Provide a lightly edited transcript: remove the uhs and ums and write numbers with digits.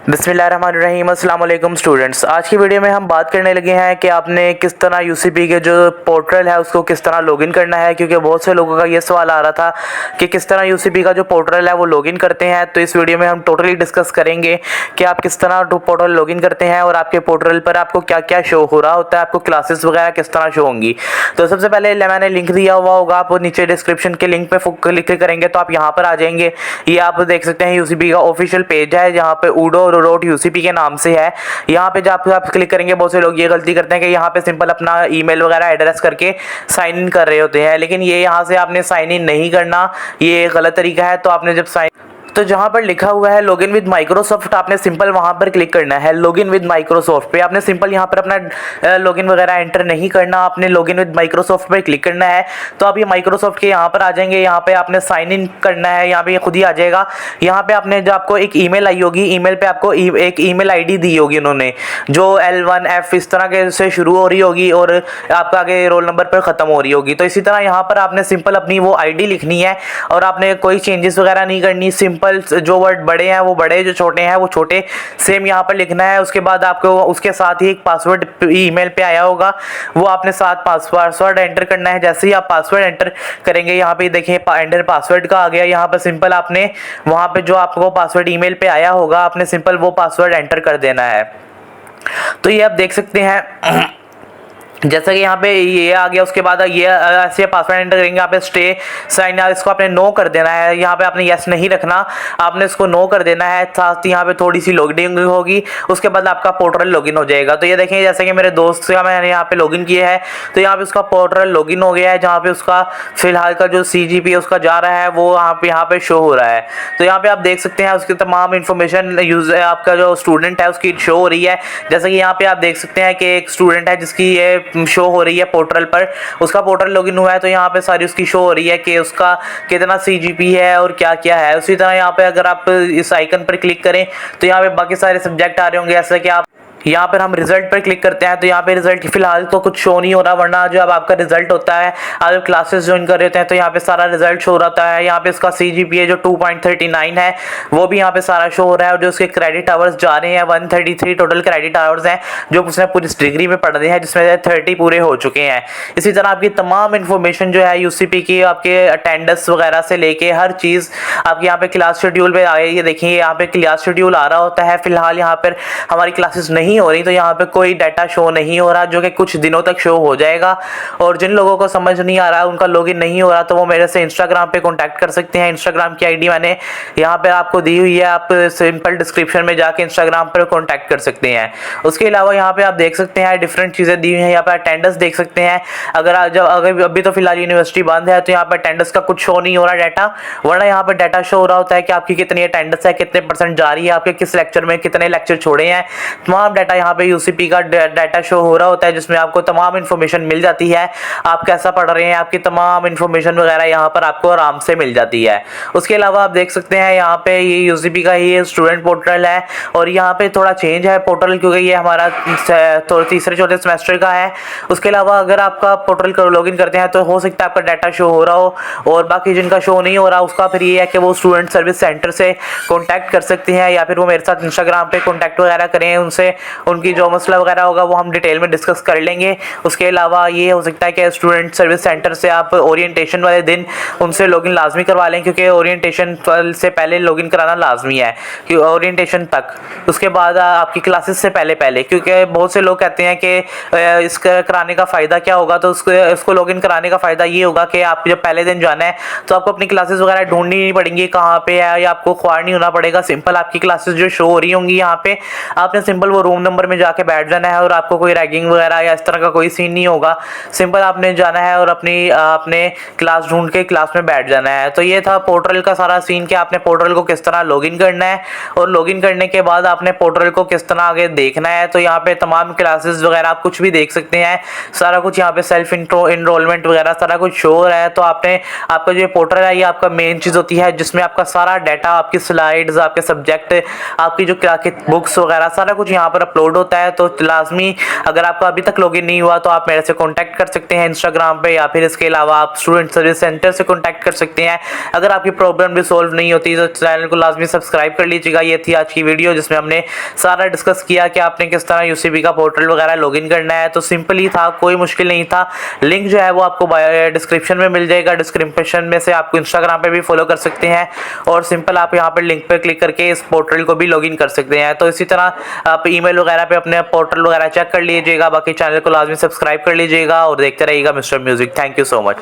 बिस्मिल्लाहिर्रहमानिर्रहीम। अस्सलाम वालेकुम स्टूडेंट्स। आज की वीडियो में हम बात करने लगे हैं कि आपने किस तरह यूसीपी के जो पोर्टल है उसको किस तरह लॉगिन करना है, क्योंकि बहुत से लोगों का ये सवाल आ रहा था कि किस तरह यूसीपी का जो पोर्टल है वो लॉगिन करते हैं। तो इस वीडियो में हम टोटली डिस्कस करेंगे कि आप किस तरह पोर्टल लॉगिन करते हैं और आपके पोर्टल पर आपको क्या क्या शो हो रहा होता है, आपको क्लासेस वगैरह किस तरह शो होंगी। तो सबसे पहले मैंने लिंक दिया हुआ होगा, आप नीचे डिस्क्रिप्शन के लिंक पे क्लिक करेंगे तो आप यहाँ पर आ जाएंगे। ये आप देख सकते हैं यूसीपी का ऑफिशियल पेज है जहाँ पे उडो रोट यूसीपी के नाम से है। यहाँ पे जब आप क्लिक करेंगे, बहुत से लोग ये गलती करते हैं कि यहाँ पे सिंपल अपना ईमेल वगैरह एड्रेस करके साइन इन कर रहे होते हैं, लेकिन ये यहाँ से आपने साइन इन नहीं करना, ये गलत तरीका है। तो आपने जब तो जहाँ पर लिखा हुआ है लॉगिन विद माइक्रोसॉफ्ट, आपने सिंपल वहाँ पर क्लिक करना है। लॉगिन विद माइक्रोसॉफ्ट पे आपने सिंपल यहाँ पर अपना लॉगिन वगैरह एंटर नहीं करना, आपने लॉगिन विद माइक्रोसॉफ्ट पे क्लिक करना है। तो आप ये माइक्रोसॉफ्ट के यहाँ पर आ जाएंगे, यहाँ पे आपने साइन इन करना है, यहाँ पे ये खुद ही आ जाएगा। यहाँ पे आपने जो आपको एक ईमेल आई होगी, ईमेल पे आपको एक ईमेल आईडी दी होगी उन्होंने, जो L1F इस तरह के से शुरू हो रही होगी और आपका आगे रोल नंबर पर ख़त्म हो रही होगी। तो इसी तरह यहाँ पर आपने सिंपल अपनी वो आईडी लिखनी है और आपने कोई चेंजेस वगैरह नहीं करनी। सिंपल जो वर्ड बड़े हैं वो बड़े, जो छोटे हैं वो छोटे, सेम यहाँ पर लिखना है। उसके बाद आपको उसके साथ ही एक पासवर्ड ईमेल पे आया होगा, वो आपने साथ पासवर्ड एंटर करना है। जैसे ही आप पासवर्ड एंटर करेंगे, यहाँ पे देखिए एंटर पासवर्ड का आ गया। यहाँ पर सिंपल आपने वहाँ पे जो आपको पासवर्ड ईमेल पे आया होगा, आपने सिंपल वो पासवर्ड एंटर कर देना है। तो ये आप देख सकते हैं जैसा कि यहाँ पे ये आ गया। उसके बाद ये ऐसे पासवर्ड एंटर करेंगे, यहाँ पे स्टे साइन इसको आपने नो कर देना है। यहाँ पे आपने यस नहीं रखना, आपने इसको नो कर देना है। साथ ही यहाँ पे थोड़ी सी लॉगिन होगी, उसके बाद आपका पोर्टल लॉगिन हो जाएगा। तो ये देखें, जैसे कि मेरे दोस्त का मैंने यहाँ पे लॉगिन किया है, तो यहाँ पे उसका पोर्टल लॉगिन हो गया है, जहाँ पे उसका फिलहाल का जो CGP उसका जा रहा है वो यहाँ पे शो हो रहा है। तो यहाँ पे आप देख सकते हैं उसकी तमाम इन्फॉर्मेशन यूज आपका जो स्टूडेंट है उसकी शो हो रही है। जैसे कि यहाँ पे आप देख सकते हैं कि एक स्टूडेंट है जिसकी ये शो हो रही है पोर्टल पर, उसका पोर्टल लॉगिन हुआ है, तो यहाँ पे सारी उसकी शो हो रही है कि उसका कितना CGP है और क्या क्या है। उसी तरह यहाँ पे अगर आप इस आइकन पर क्लिक करें तो यहाँ पे बाकी सारे सब्जेक्ट आ रहे होंगे। जैसे कि आप यहाँ पर हम रिजल्ट पर क्लिक करते हैं तो यहाँ पे रिजल्ट फिलहाल तो कुछ शो नहीं हो रहा, वरना जो अब आपका रिजल्ट होता है, आप जब क्लासेस ज्वाइन कर रहे होते हैं तो यहाँ पे सारा रिजल्ट शो रहता है। यहाँ पे इसका CGPA जो 2.39 है वो भी यहाँ पे सारा शो हो रहा है, और जो उसके क्रेडिट आवर्स जा रहे हैं 133 टोटल क्रेडिट आवर्स हैं जो उसने पूरी डिग्री में पढ़ने हैं, जिसमें 30 पूरे हो चुके हैं। इसी तरह आपकी तमाम इन्फॉर्मेशन जो है यूसीपी की, आपके अटेंडेंस वगैरह से लेके हर चीज़ आपके यहाँ पे क्लास शेड्यूल पे आए। ये देखिए यहाँ पे क्लास शेड्यूल आ रहा होता है। फिलहाल यहाँ पर हमारी क्लासेस नहीं हो रही, तो यहाँ पे कोई डाटा शो नहीं हो रहा, जो कि कुछ दिनों तक शो हो जाएगा। और जिन लोगों को समझ नहीं आ रहा, उनका लॉगिन नहीं हो रहा, तो वो मेरे से इंस्टाग्राम पे कांटेक्ट कर सकते हैं। इंस्टाग्राम की आईडी मैंने यहाँ पे आपको दी हुई है, आप सिंपल डिस्क्रिप्शन में जाके इंस्टाग्राम पर कांटेक्ट कर सकते हैं। उसके अलावा यहाँ पे आप देख सकते हैं डिफरेंट चीज़ें दी हुई हैं। यहाँ पे अटेंडेंस देख सकते हैं, अगर अभी तो फिलहाल यूनिवर्सिटी बंद है तो यहाँ पे अटेंडेंस का कुछ शो नहीं हो रहा डाटा, वरना यहाँ पे डाटा शो हो रहा होता है कि आपकी कितनी अटेंडेंस है, कितने % जा रही है, आपके किस लेक्चर में कितने लेक्चर छोड़े हैं। तमाम डाटा यहाँ पे यूसीपी का डाटा शो हो रहा होता है, जिसमें आपको तमाम इन्फॉर्मेशन मिल जाती है। आप कैसा पढ़ रहे हैं, आपकी तमाम इन्फॉर्मेशन वगैरह यहाँ पर आपको आराम से मिल जाती है। उसके अलावा आप देख सकते हैं यहाँ पे ये यूसीपी का ही स्टूडेंट पोर्टल है, और यहाँ पे थोड़ा चेंज है पोर्टल, क्योंकि ये हमारा तीसरे चौथे सेमेस्टर का है। उसके अलावा अगर आपका पोर्टल को लॉगिन करते हैं तो हो सकता है आपका डाटा शो हो रहा हो, और बाकी जिनका शो नहीं हो रहा उसका फिर ये है कि वो स्टूडेंट सर्विस सेंटर से कॉन्टैक्ट कर सकते हैं, या फिर वो मेरे साथ इंस्टाग्राम पे कॉन्टैक्ट वगैरह करें, उनसे उनकी जो मसला वगैरह होगा वो हम डिटेल में डिस्कस कर लेंगे। उसके अलावा ये हो सकता है कि स्टूडेंट सर्विस सेंटर से आप ओरिएंटेशन वाले दिन उनसे लॉगिन लाजमी करवा लें, क्योंकि ओरिएंटेशन से पहले लॉगिन कराना लाजमी है, कि ओरिएंटेशन तक, उसके बाद आपकी क्लासेस से पहले क्योंकि बहुत से लोग कहते हैं कि इसका कराने का फ़ायदा क्या होगा। तो इसको लॉगिन कराने का फ़ायदा ये होगा कि आप जब पहले दिन जाना है तो आपको अपनी क्लासेस वगैरह ढूंढनी नहीं पड़ेंगी कहाँ पे है, या आपको ख्वार नहीं होना पड़ेगा। सिंपल आपकी क्लासेस जो शो हो रही होंगी यहाँ पे, आपने सिंपल वो रूम नंबर में जाके बैठ जाना है, और आपको कोई रैगिंग वगैरह या इस तरह का कोई सीन नहीं होगा। सिंपल आपने जाना है और अपने क्लास ढूंढ के क्लास में बैठ जाना है। तो ये था पोर्टल का सारा सीन कि आपने पोर्टल को किस तरह लॉगिन करना है, और लॉगिन करने के बाद आपने पोर्टल को किस तरह आगे देखना है। तो यहाँ पे तमाम क्लासेस वगैरह आप कुछ भी देख सकते हैं, सारा कुछ यहाँ पे सेल्फ इनरोलमेंट वगैरह सारा कुछ शो हो रहा है। तो आपका जो पोर्टल है ये आपका मेन चीज़ होती है, जिसमें आपका सारा डाटा, आपकी स्लाइड्स, आपके सब्जेक्ट, आपकी जो बुक्स वगैरह सारा कुछ यहाँ पर अपलोड होता है। तो लाजमी अगर आपका अभी तक लॉगिन नहीं हुआ तो आप मेरे से कॉन्टैक्ट कर सकते हैं इंस्टाग्राम पे, या फिर इसके अलावा आप स्टूडेंट सर्विस सेंटर से कॉन्टैक्ट कर सकते हैं। अगर आपकी प्रॉब्लम भी सॉल्व नहीं होती तो चैनल को लाजमी सब्सक्राइब कर लीजिएगा। ये थी आज की वीडियो जिसमें हमने सारा डिस्कस किया कि आपने किस तरह यूसीबी का पोर्टल वगैरह लॉगिन करना है। तो सिंपल ही था, कोई मुश्किल नहीं था। लिंक जो है वो आपको डिस्क्रिप्शन में मिल जाएगा। डिस्क्रिप्शन में से आपको इंस्टाग्राम पे भी फॉलो कर सकते हैं और सिंपल आप यहाँ पर लिंक पे क्लिक करके इस पोर्टल को भी लॉगिन कर सकते हैं। तो इसी तरह आप ईमेल वगैरह पे अपने पोर्टल वगैरह चेक कर लीजिएगा। बाकी चैनल को लाजमी सब्सक्राइब कर लीजिएगा और देखते रहिएगा mister music. Thank you so much.